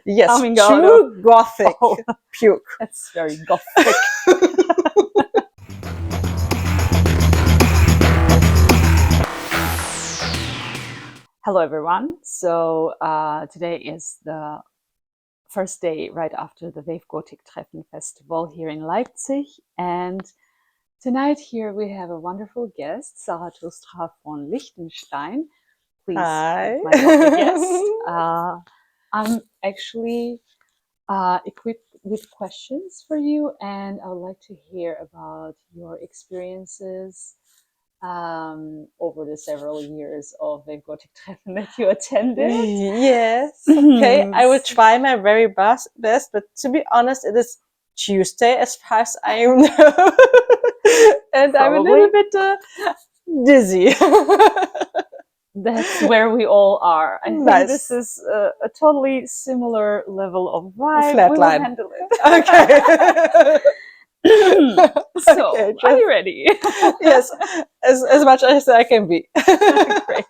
Yes, Coming out true gothic puke. That's very gothic. Hello everyone. So today is the first day right after the Wave Gotik Treffen festival here in Leipzig, and tonight here we have a wonderful guest, Sarathustra von Lichtenstein. Please, Hi. my lovely guest. I'm actually equipped with questions for you, and I would like to hear about your experiences over the several years of Wave Gotik Treffen that you attended. Yes, okay. I will try my very best, but to be honest, it is Tuesday as far as I know. And I'm a little bit dizzy. That's where we all are. I Nice. think this is a totally similar level of vibe. Flat We will line. handle it. Okay. So, Okay, are you ready? Yes, as much as I can be. Great.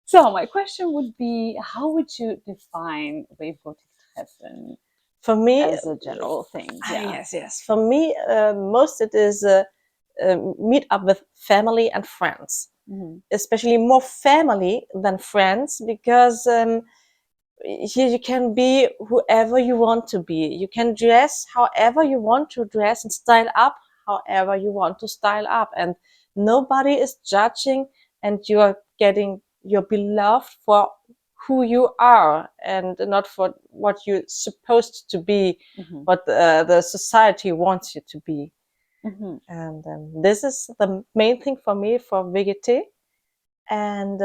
So, my question would be, how would you define Wave Gotik Treffen For me, as a general thing? Yeah. Yes. For me, most it is meet up with family and friends. Especially more family than friends, because here you can be whoever you want to be. You can dress however you want to dress and style up however you want to style up, and nobody is judging, and you're beloved for who you are and not for what you're supposed to be, what the society wants you to be. And this is the main thing for me for VGT. And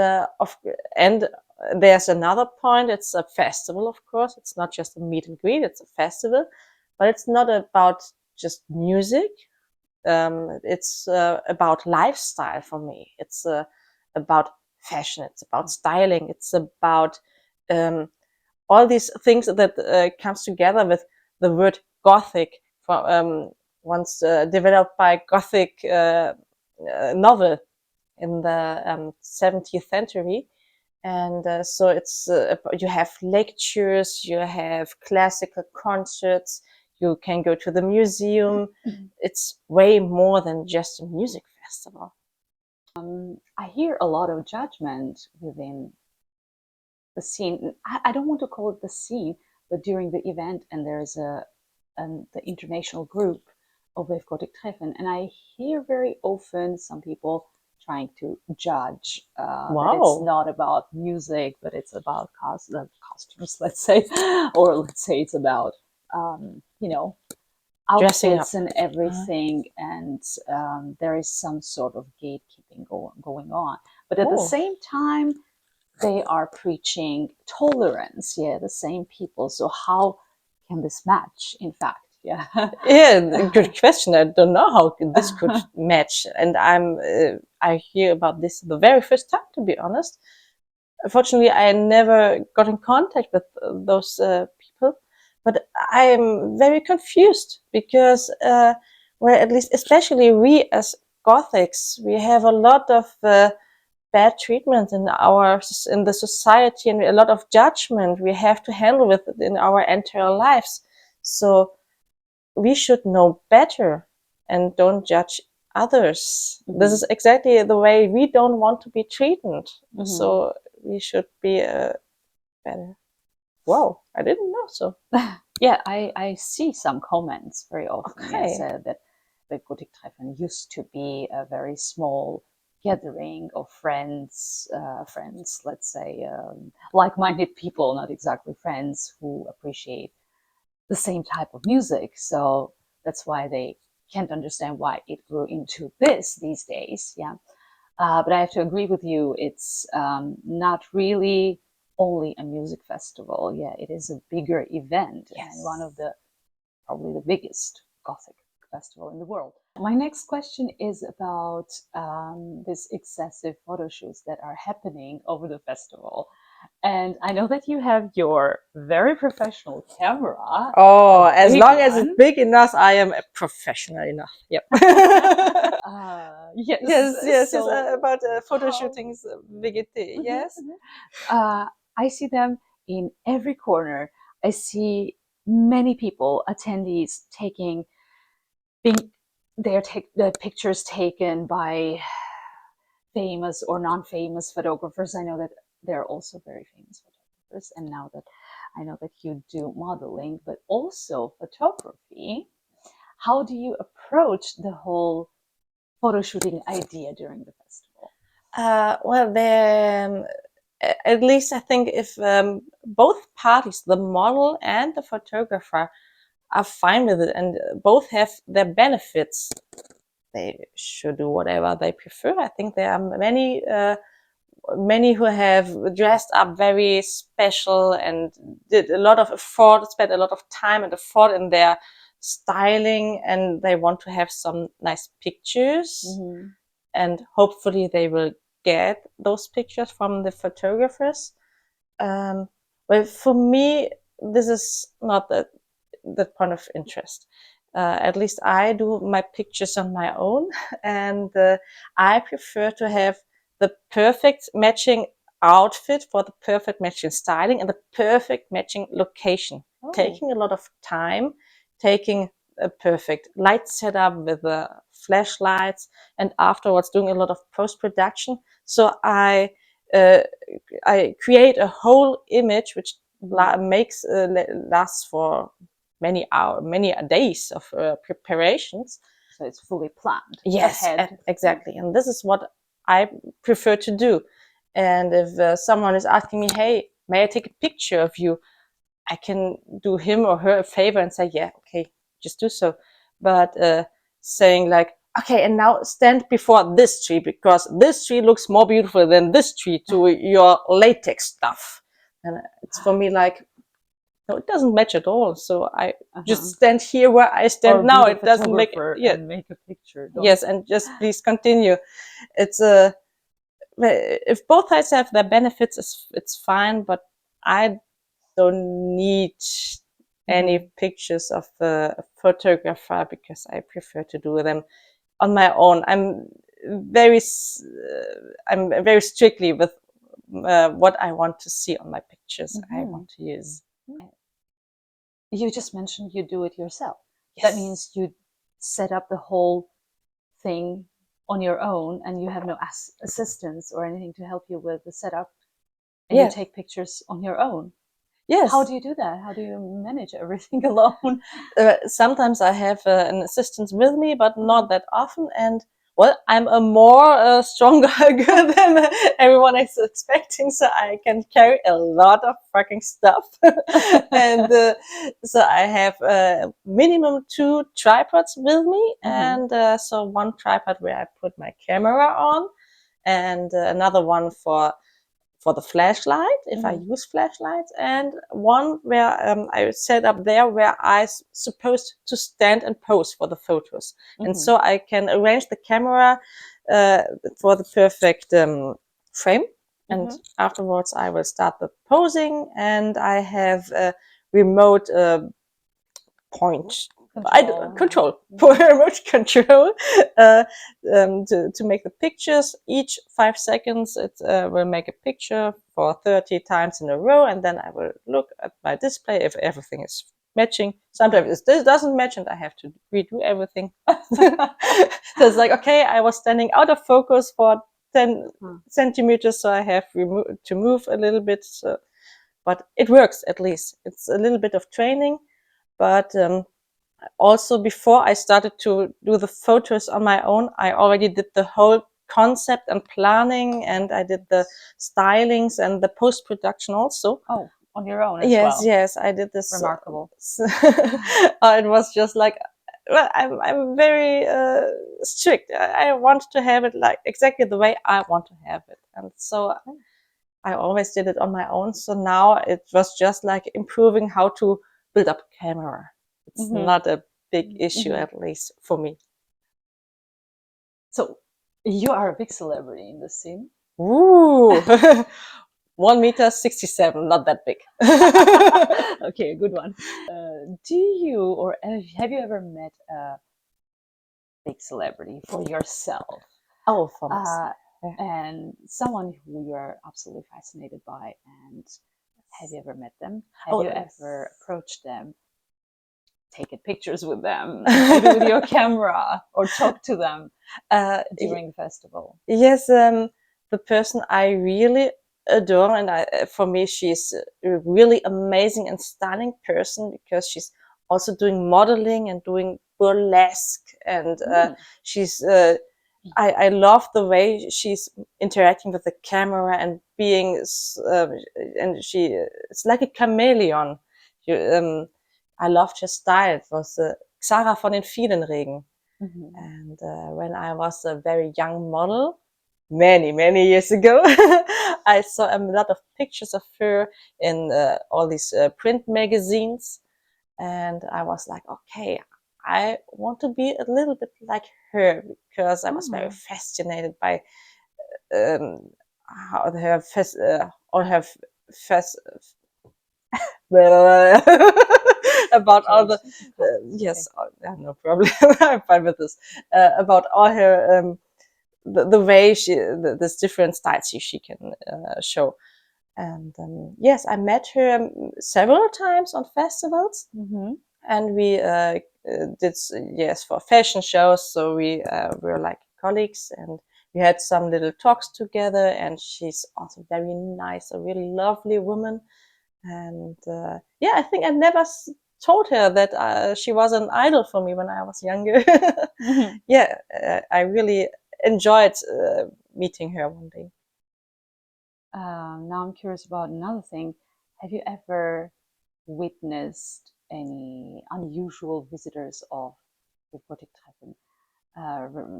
there's another point. It's a festival, of course. It's not just a meet and greet. It's a festival, but it's not about just music. It's about lifestyle for me. It's about fashion. It's about styling. It's about all these things that comes together with the word gothic, once developed by Gothic novel in the 17th century. And so it's you have lectures, you have classical concerts, you can go to the museum. It's way more than just a music festival. I hear a lot of judgment within the scene. I don't want to call it the scene, but during the event, and there's the international group of Wave Gotik Treffen, and I hear very often some people trying to judge that it's not about music, but it's about costumes, let's say, or let's say it's about outfits and everything, and there is some sort of gatekeeping going on. But at the same time, they are preaching tolerance. Yeah, the same people. So how can this match? In fact, yeah. Yeah, good question. I don't know how this could match, and I hear about this the very first time, to be honest. Fortunately, I never got in contact with those people, but I am very confused because, well, at least, especially we as Gothics, we have a lot of bad treatment in the society, and a lot of judgment we have to handle with it in our entire lives. So we should know better and don't judge others. This is exactly the way we don't want to be treated. So we should be better. Wow, I didn't know so. Yeah, I see some comments very often. Okay. Yes, that the Gotik Treffen used to be a very small gathering of friends, let's say, like-minded people, not exactly friends, who appreciate the same type of music. So that's why they can't understand why it grew into these days. Yeah. But I have to agree with you. It's not really only a music festival. Yeah, it is a bigger event, and one of probably the biggest Gothic festival in the world. My next question is about these excessive photo shoots that are happening over the festival. And I know that you have your very professional camera. Oh, as long as it's big enough, I am professional enough. Yep. Yes. About photo shootings, VGT. Yes. I see them in every corner, I see many people, attendees, the pictures taken by famous or non-famous photographers. I know that there are also very famous photographers, and now that I know that you do modeling, but also photography, how do you approach the whole photo shooting idea during the festival? Well, at least I think if both parties, the model and the photographer, are fine with it and both have their benefits, they should do whatever they prefer. I think there are many who have dressed up very special and did a lot of effort, spent a lot of time and effort in their styling, and they want to have some nice pictures. Mm-hmm. And hopefully they will get those pictures from the photographers. But for me, this is not the point of interest. At least I do my pictures on my own, and I prefer to have the perfect matching outfit for the perfect matching styling and the perfect matching location. Oh. Taking a lot of time, taking a perfect light setup with the flashlights, and afterwards doing a lot of post-production. So I create a whole image which makes lasts for many hours, many days of preparations. So it's fully planned. Yes, ahead. exactly. And this is what I prefer to do. And if someone is asking me, hey, may I take a picture of you? I can do him or her a favor and say, yeah, okay, just do so. But saying like, okay, and now stand before this tree because this tree looks more beautiful than this tree to your latex stuff. And it's for me like, no, it doesn't match at all. So I just stand here where I stand or now. It doesn't make and make a picture. Yes, and just please continue. It's a if both sides have their benefits, it's fine. But I don't need any pictures of a photographer because I prefer to do them on my own. Very, I'm very strictly with what I want to see on my pictures. I want to use. You just mentioned you do it yourself. Yes. That means you set up the whole thing on your own and you have no assistants or anything to help you with the setup, and you take pictures on your own. Yes. How do you do that? How do you manage everything alone? Sometimes I have an assistant with me, but not that often. And well, I'm a more stronger girl than everyone is expecting, so I can carry a lot of fucking stuff. And so I have minimum 2 tripods with me, and so one tripod where I put my camera on, and another one for the flashlight, if I use flashlights, and one where I set up there where I'm supposed to stand and pose for the photos. And so I can arrange the camera for the perfect frame. And afterwards I will start the posing, and I have a remote remote control to make the pictures. Each 5 seconds it will make a picture for 30 times in a row, and then I will look at my display if everything is matching. Sometimes this doesn't match and I have to redo everything. So it's like, okay, I was standing out of focus for 10 centimeters, so I have to move a little bit. So, but it works at least. It's a little bit of training, but also before I started to do the photos on my own, I already did the whole concept and planning, and I did the stylings and the post-production also. Oh, on your own as well? Yes, I did this. Remarkable. It was just like, well, I'm very strict. I want to have it like exactly the way I want to have it. And so I always did it on my own. So now it was just like improving how to build up a camera. It's not a big issue, at least for me. So you are a big celebrity in the scene. Ooh, 1 meter 67, not that big. Okay, a good one. Do you or have you ever met a big celebrity for yourself? Oh, for myself. And someone who you're absolutely fascinated by and Have you ever met them? Have Oh, you yes. ever approached them, taken pictures with them, maybe with your camera, or talked to them during the festival? Yes, the person I really adore, and for me, she's a really amazing and stunning person because she's also doing modeling and doing burlesque, and she's. I love the way she's interacting with the camera and being, and it's like a chameleon. I loved her style. It was Xara von den vielen Regen. And when I was a very young model, many years ago, I saw a lot of pictures of her in all these print magazines. And I was like, okay, I want to be a little bit like her because I was very fascinated by how her all her about all the yes, no problem. I'm fine with this. About all her the way this different styles she can show. And yes, I met her several times on festivals, and we did yes for fashion shows. So we were like colleagues, and we had some little talks together. And she's also very nice, a really lovely woman. And yeah, I think I never told her that she was an idol for me when I was younger. Yeah, I really enjoyed meeting her one day. Now I'm curious about another thing. Have you ever witnessed any unusual visitors of the Gotik Treffen?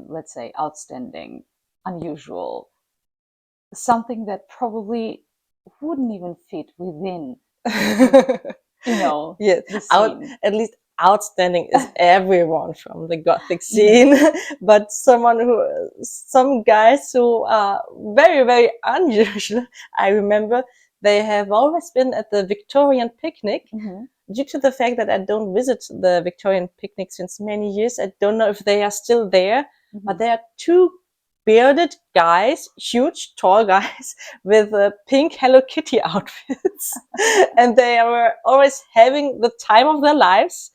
Let's say outstanding, unusual, something that probably wouldn't even fit within, Yes, the scene. at least outstanding is everyone from the gothic scene, but some guys who are very unusual. I remember they have always been at the Victorian picnic. Due to the fact that I don't visit the Victorian picnic since many years, I don't know if they are still there, but there are two bearded guys, huge, tall guys with pink Hello Kitty outfits. And they were always having the time of their lives,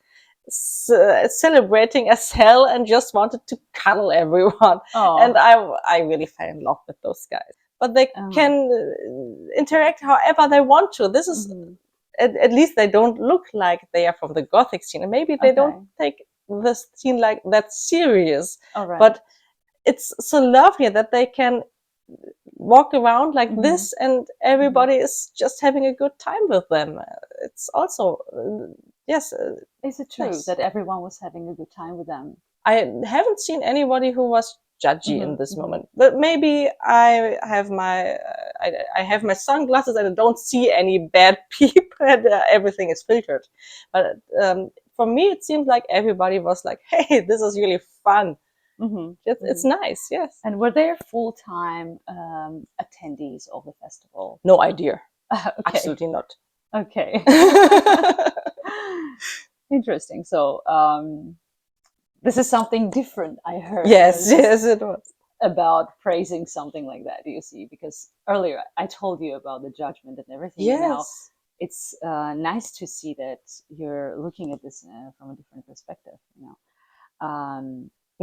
celebrating as hell and just wanted to cuddle everyone. And I really fell in love with those guys. But they can interact however they want to. This is, at least they don't look like they are from the Gothic scene. And maybe they don't take the scene like that serious. But it's so lovely that they can walk around like this and everybody is just having a good time with them. It's also, yes. Is it true that everyone was having a good time with them? I haven't seen anybody who was judgy in this moment, but maybe I have my sunglasses and I don't see any bad people and everything is filtered. But for me, it seemed like everybody was like, hey, this is really fun. It's nice, yes. And were there full-time attendees of the festival? No idea. Absolutely not. Okay. Interesting. So this is something different, I heard. Yes, it was. About praising something like that, do you see? Because earlier I told you about the judgment and everything. Yes. And now it's nice to see that you're looking at this from a different perspective,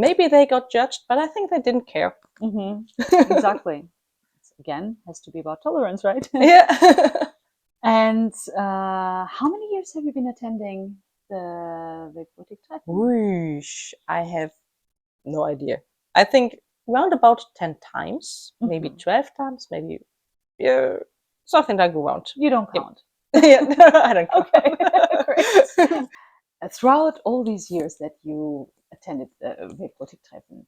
Maybe they got judged, but I think they didn't care. Exactly. Again, has to be about tolerance, right? Yeah. And how many years have you been attending the Wave Gotik Treffen? Whoosh, I have no idea. I think around about 10 times, maybe 12 times, maybe something like around. You don't count. Yeah, I don't count. Okay, great. Throughout all these years that you attended the Wave Gotik Treffen,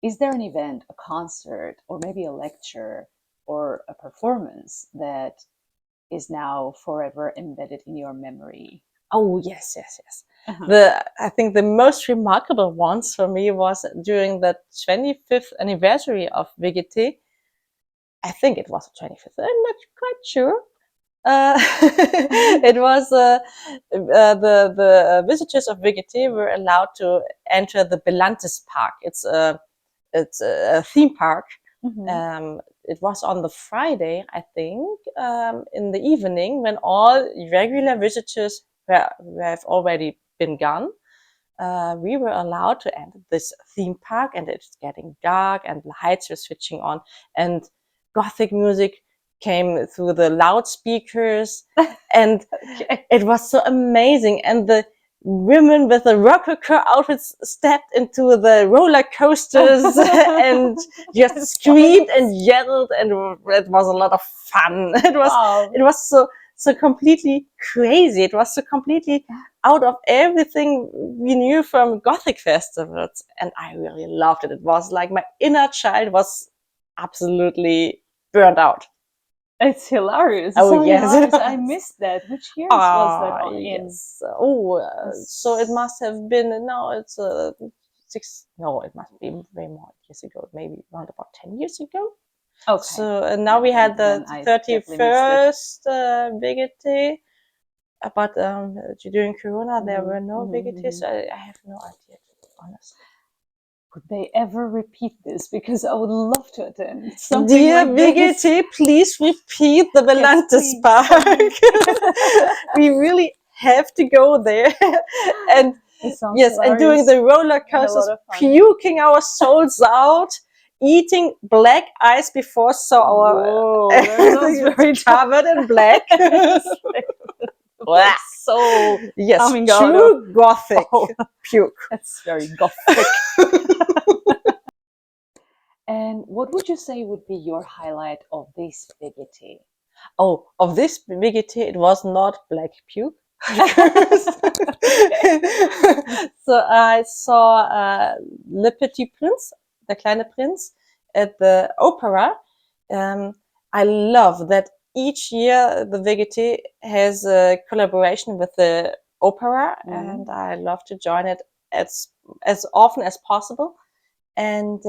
is there an event, a concert, or maybe a lecture or a performance that is now forever embedded in your memory? Oh, yes. I think the most remarkable ones for me was during the 25th anniversary of VGT. I think it was the 25th. I'm not quite sure. It was the visitors of VGT were allowed to enter the Belantes Park. It's a theme park it was on the Friday, I think, in the evening, when all regular visitors have already been gone. We were allowed to enter this theme park, and it's getting dark, and lights were switching on, and Gothic music came through the loudspeakers, and it was so amazing. And the women with the rocker outfits stepped into the roller coasters and just screamed and yelled, and it was a lot of fun. It was so completely crazy. It was so completely out of everything we knew from Gothic festivals, and I really loved it. It was like my inner child was absolutely burnt out. It's hilarious. Oh, So yes, hilarious. it I was. missed that. Which years was that in? Yes. Oh, so it must have been, now it's it must be way more years ago, maybe around about 10 years ago. Okay. So now we had the Then I definitely missed 31st Vigete, but during Corona there were no mhm, Vigetes. I have no idea, to be honest. Could they ever repeat this? Because I would love to attend something Dear like this. Vigete, please repeat the Velantes please. Park. We really have to go there. And It sounds yes, and doing hilarious the roller and a lot coasters, of fun. puking our souls out, eating black ice before, so our Whoa, that sounds everything very is covered in black. So Yes, coming out true Gothic Oh. puke. That's very Gothic. And what would you say would be your highlight of this Vigete? Oh, of this Vigete, it was not black puke. So I saw Le Petit Prince, der kleine Prinz, at the opera. I love that each year the Vigete has a collaboration with the opera, and I love to join it as often as possible. And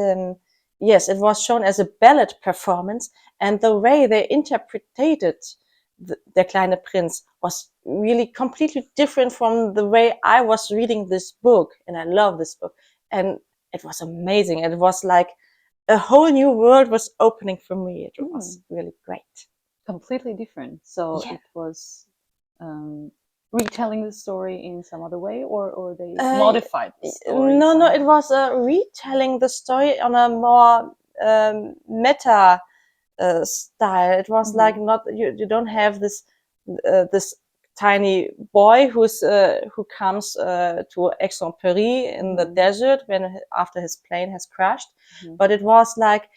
yes, it was shown as a ballet performance, and the way they interpreted Der kleine Prinz was really completely different from the way I was reading this book, and I love this book, and it was amazing. It was like a whole new world was opening for me. It was really great. Completely different. So Yeah. it was retelling the story in some other way, or they modified the story? No, it was retelling the story on a more meta style. It was like not you don't have this this tiny boy who comes to Aix-en-Provence in the desert when after his plane has crashed, but it was like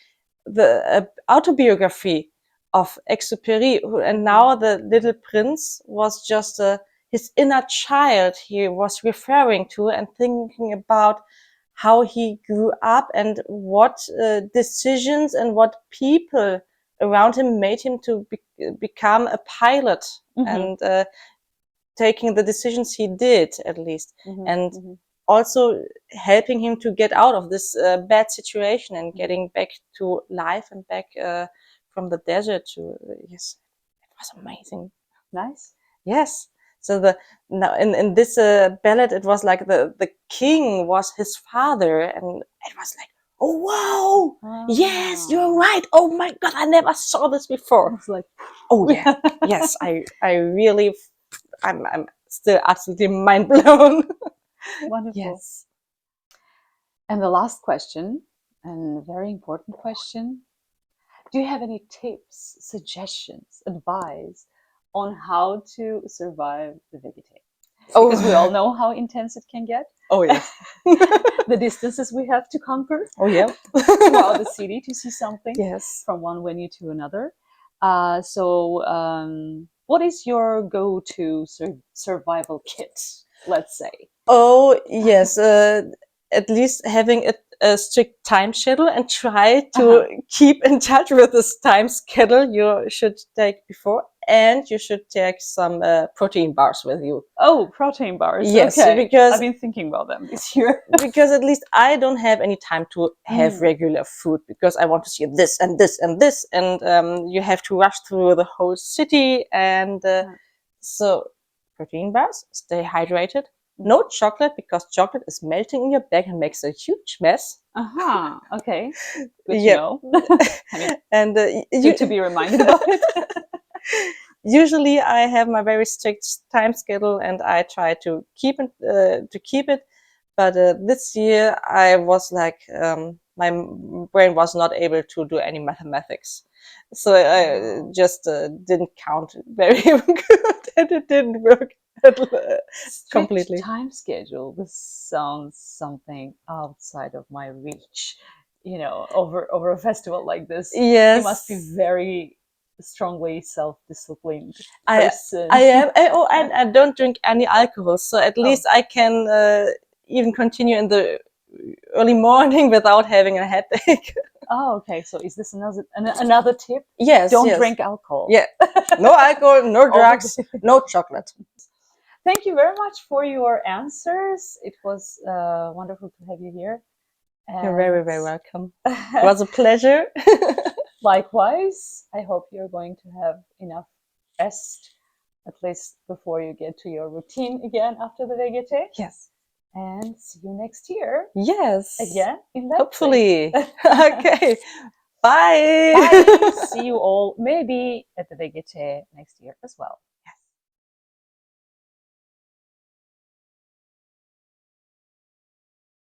the autobiography of Exupéry, and now the little prince was just his inner child he was referring to and thinking about how he grew up and what decisions and what people around him made him to become a pilot and taking the decisions he did, at least, and also helping him to get out of this bad situation and getting back to life and back from the desert to yes, it was amazing. Nice. Yes. So in this ballad, it was like the king was his father, and it was like, oh wow, yes, you're right. Oh my god, I never saw this before. It's like, oh yeah, yes, I really, I'm still absolutely mind blown. Wonderful. Yes. And the last question, and a very important question: do you have any tips, suggestions, advice on how to survive the Vigete? Because we all know how intense it can get. Oh yes. The distances we have to conquer. Oh yeah. Throughout the city to see something. Yes. From one venue to another. So what is your go-to survival kit, let's say? Oh yes, at least having a strict time schedule and try to keep in touch with this time schedule you should take before, and you should take some protein bars with you. Oh, protein bars. Yes, okay. because I've been thinking about them this year. because at least I don't have any time to have regular food, because I want to see this and this and this, and you have to rush through the whole city, and so protein bars, stay hydrated, No chocolate, because chocolate is melting in your bag and makes a huge mess. Okay. Good to Yep. know. I mean, And good to be reminded about it. usually I have my very strict time schedule and I try to keep it. But this year I was like, my brain was not able to do any mathematics. So I just didn't count very good, and it didn't work completely. Strict time schedule. This sounds something outside of my reach. You know, over a festival like this, Yes. you must be very strongly self-disciplined I person. I am. And I don't drink any alcohol, so at least I can even continue in the early morning without having a headache. Oh, okay. So is this another tip? Yes. Don't yes. drink alcohol. Yeah. No alcohol, no drugs, no chocolate. Thank you very much for your answers. It was wonderful to have you here. You're very, very welcome. It was a pleasure. Likewise, I hope you're going to have enough rest, at least before you get to your routine again after the VGT. Yes. And see you next year. Yes. Again in Leipzig. Hopefully. Okay. Bye. Bye. See you all maybe at the VGT next year as well.